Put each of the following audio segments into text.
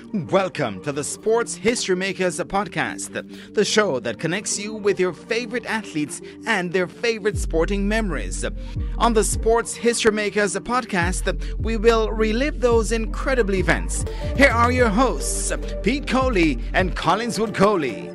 Welcome to the Sports History Makers podcast, the show that connects you with your favorite athletes and their favorite sporting memories. On the Sports History Makers podcast, we will relive those incredible events. Here are your hosts, Pete Coley and Collinswood Coley.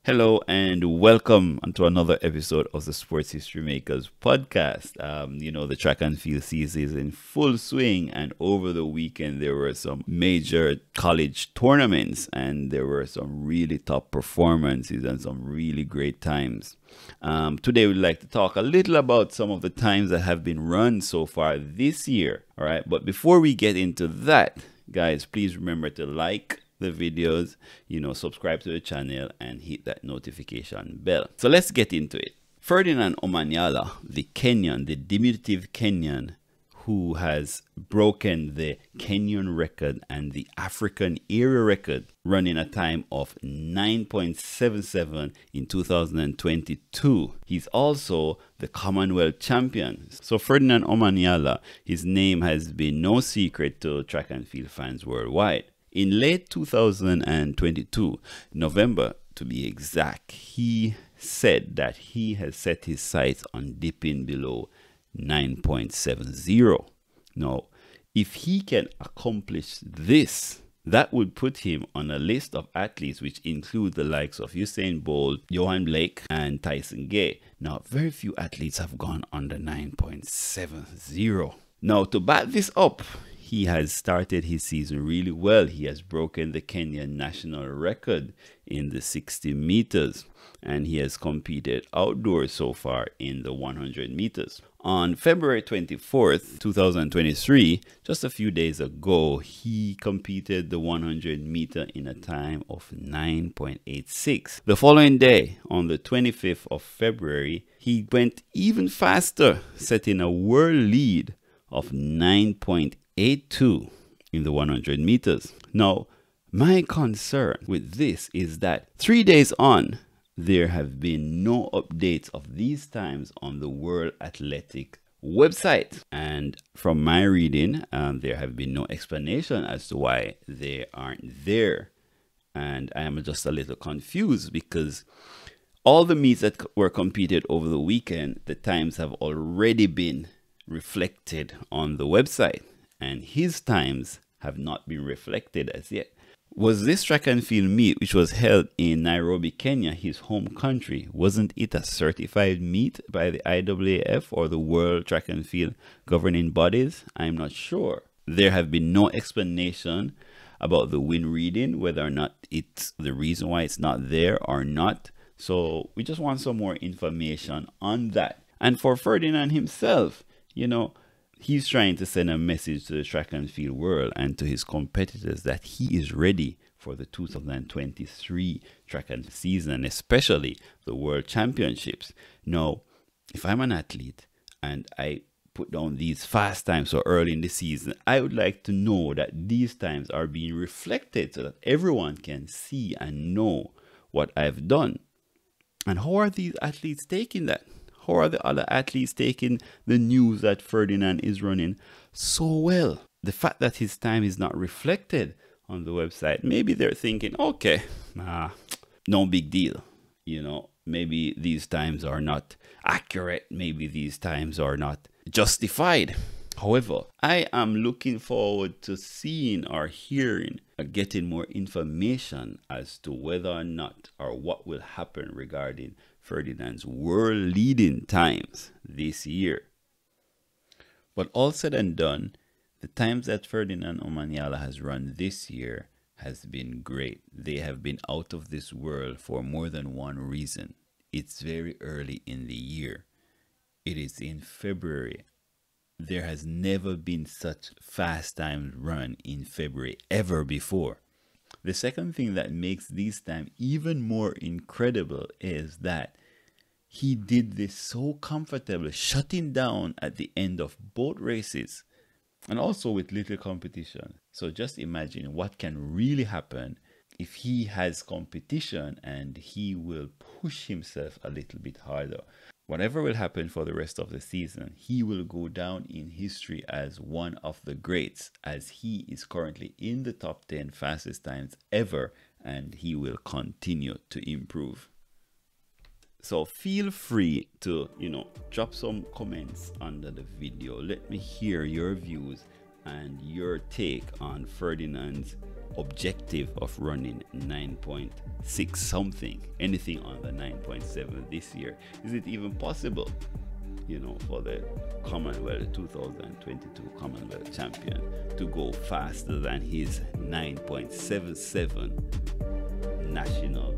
Hello and welcome to another episode of the Sports History Makers podcast. The track and field season is in full swing, and over the weekend there were some major college tournaments and there were some really top performances and some really great times. Today we'd like to talk a little about some of the times that have been run so far this year. All right, but before we get into that, guys, please remember to like the videos, subscribe to the channel and hit that notification bell. So let's get into it. Ferdinand Omanyala, the Kenyan, the diminutive Kenyan, who has broken the Kenyan record and the African era record, running a time of 9.77 in 2022. He's also the Commonwealth champion. So Ferdinand Omanyala, his name has been no secret to track and field fans worldwide. In late 2022, November to be exact, he said that he has set his sights on dipping below 9.70. Now, if he can accomplish this, that would put him on a list of athletes which include the likes of Usain Bolt, Johan Blake, and Tyson Gay. Now, very few athletes have gone under 9.70. Now, to back this up, he has started his season really well. He has broken the Kenyan national record in the 60 meters, and he has competed outdoors so far in the 100 meters. On February 24th, 2023, just a few days ago, he competed the 100 meter in a time of 9.86. The following day, on the 25th of February, he went even faster, setting a world lead of 9.82 in the 100 meters. Now, my concern with this is that 3 days on, there have been no updates of these times on the World Athletic website. And from my reading, there have been no explanation as to why they aren't there. And I am just a little confused because all the meets that were competed over the weekend, the times have already been reflected on the website, and his times have not been reflected as yet. Was this track and field meet, which was held in Nairobi, Kenya, his home country, wasn't it a certified meet by the IAAF or the World Track and Field governing bodies? I'm not sure. There have been no explanation about the win reading, whether or not it's the reason why it's not there or not. So we just want some more information on that. And for Ferdinand himself, he's trying to send a message to the track and field world and to his competitors that he is ready for the 2023 track and season, and especially the World Championships. Now, if I'm an athlete and I put down these fast times so early in the season, I would like to know that these times are being reflected so that everyone can see and know what I've done. And how are these athletes taking that? How are the other athletes taking the news that Ferdinand is running so well? The fact that his time is not reflected on the website, maybe they're thinking, okay, no big deal. Maybe these times are not accurate. Maybe these times are not justified. However, I am looking forward to seeing or hearing or getting more information as to whether or not or what will happen regarding Ferdinand's world leading times this year. But all said and done, the times that Ferdinand Omanyala has run this year has been great. They have been out of this world for more than one reason. It's very early in the year. It is in February. There has never been such fast times run in February ever before. The second thing that makes these times even more incredible is that he did this so comfortably, shutting down at the end of both races and also with little competition. So just imagine what can really happen if he has competition and he will push himself a little bit harder. whatever will happen for the rest of the season, he will go down in history as one of the greats, as he is currently in the top 10 fastest times ever, and he will continue to improve. So feel free to, drop some comments under the video. Let me hear your views and your take on Ferdinand's objective of running 9.6 something, anything under 9.7 this year. Is it even possible, for the Commonwealth 2022 Commonwealth champion to go faster than his 9.77 national